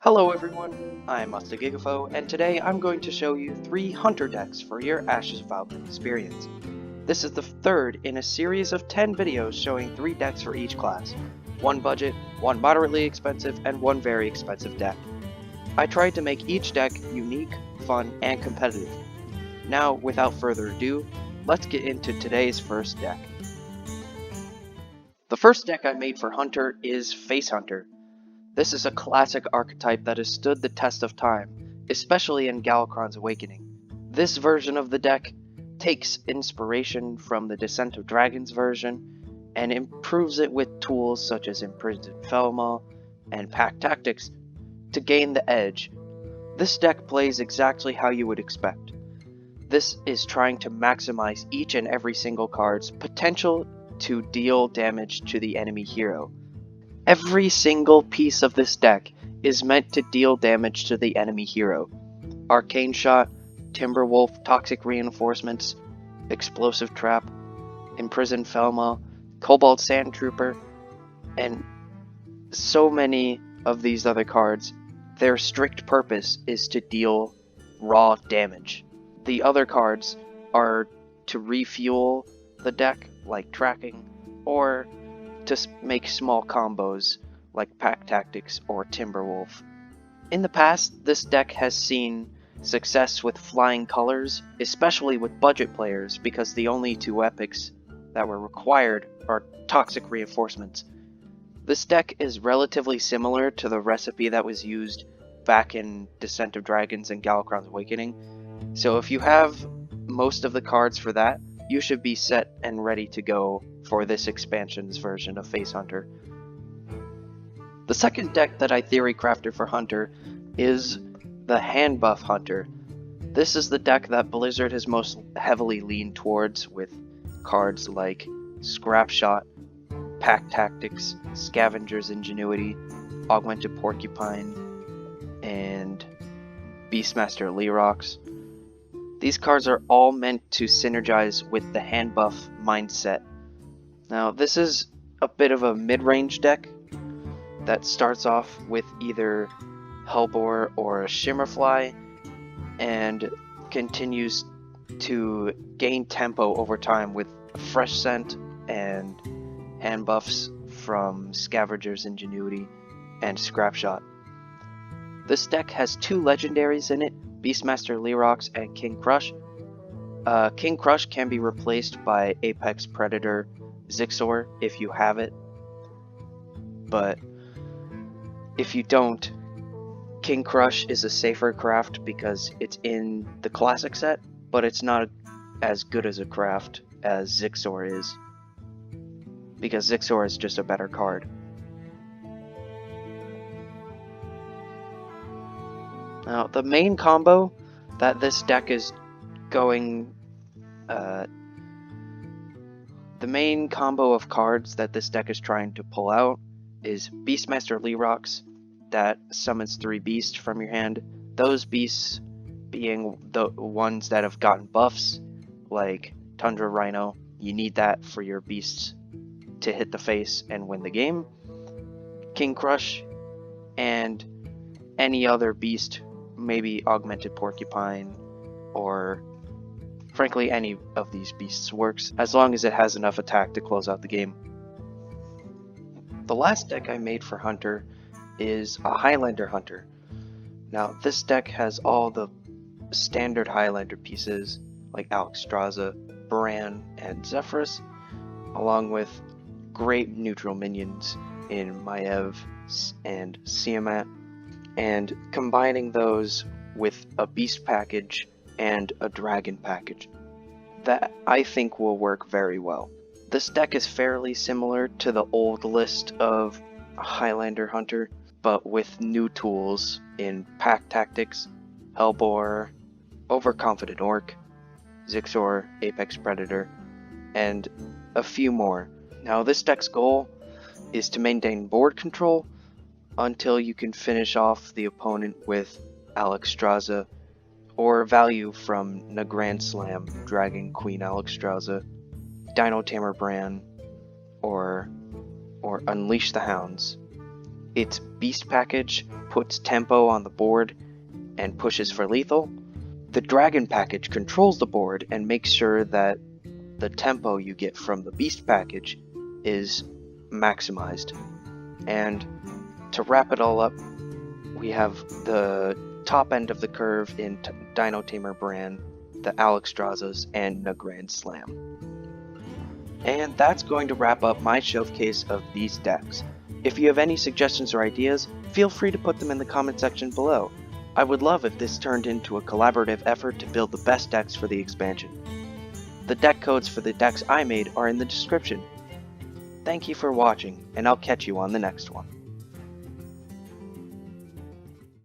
Hello everyone, I'm AAECAR8CtrsD and today I'm going to show you 3 Hunter decks for your Ashes of Outland experience. This is the third in a series of 10 videos showing 3 decks for each class. 1 budget, 1 moderately expensive, and 1 very expensive deck. I tried to make each deck unique, fun, and competitive. Now, without further ado, let's get into today's first deck. The first deck I made for Hunter is Face Hunter. This is a classic archetype that has stood the test of time, especially in Galakrond's Awakening. This version of the deck takes inspiration from the Descent of Dragons version and improves it with tools such as Imprisoned Felmaw and Pack Tactics to gain the edge. This deck plays exactly how you would expect. This is trying to maximize each and every single card's potential to deal damage to the enemy hero. Every single piece of this deck is meant to deal damage to the enemy hero. Arcane Shot, Timberwolf, Toxic Reinforcements, Explosive Trap, Imprisoned Felmaw, Cobalt Sand Trooper, and so many of these other cards. Their strict purpose is to deal raw damage. The other cards are to refuel the deck, like Tracking, or to make small combos like Pack Tactics or Timberwolf. In the past, this deck has seen success with flying colors, especially with budget players, because the only 2 epics that were required are Toxic Reinforcements. This deck is relatively similar to the recipe that was used back in Descent of Dragons and Galakrond's Awakening, so if you have most of the cards for that, you should be set and ready to go for this expansion's version of Face Hunter. The second deck that I theory crafted for Hunter is the Hand Buff Hunter. This is the deck that Blizzard has most heavily leaned towards, with cards like Scrap Shot, Pack Tactics, Scavenger's Ingenuity, Augmented Porcupine, and Beastmaster Leerox. These cards are all meant to synergize with the hand buff mindset. Now, this is a bit of a mid-range deck that starts off with either Hellbore or a Shimmerfly and continues to gain tempo over time with Fresh Scent and hand buffs from Scavenger's Ingenuity and Scrap Shot. This deck has 2 legendaries in it, Beastmaster Leerox and King Crush. King Crush can be replaced by Apex Predator Zixor if you have it, but if you don't, King Crush is a safer craft because it's in the classic set, but it's not as good as a craft as Zixor is, because Zixor is just a better card. Now, the main combo that this deck is going, the main combo of cards that this deck is trying to pull out is Beastmaster Leerox that summons 3 beasts from your hand. Those beasts being the ones that have gotten buffs, like Tundra Rhino. You need that for your beasts to hit the face and win the game. King Crush, and any other beast, maybe Augmented Porcupine, or frankly any of these beasts works, as long as it has enough attack to close out the game. The last deck I made for Hunter is a Highlander Hunter. Now, this deck has all the standard Highlander pieces like Alexstrasza, Bran, and Zephyrus, along with great neutral minions in Maiev and Siamat, and combining those with a beast package and a dragon package that I think will work very well. This deck is fairly similar to the old list of Highlander Hunter, but with new tools in Pack Tactics, Hellbore, Overconfident Orc, Zixor, Apex Predator, and a few more. Now, this deck's goal is to maintain board control until you can finish off the opponent with Alexstrasza, or value from Nagrand Slam, Dragon Queen Alexstrasza, Dino Tamer Bran, or Unleash the Hounds. its Beast package puts tempo on the board and pushes for lethal. The Dragon package controls the board and makes sure that the tempo you get from the Beast package is maximized. And to wrap it all up, we have the top end of the curve in Dino Tamer Bran, the Alexstrasza's, and the Grand Slam. And that's going to wrap up my showcase of these decks. If you have any suggestions or ideas, feel free to put them in the comment section below. I would love if this turned into a collaborative effort to build the best decks for the expansion. The deck codes for the decks I made are in the description. Thank you for watching, and I'll catch you on the next one.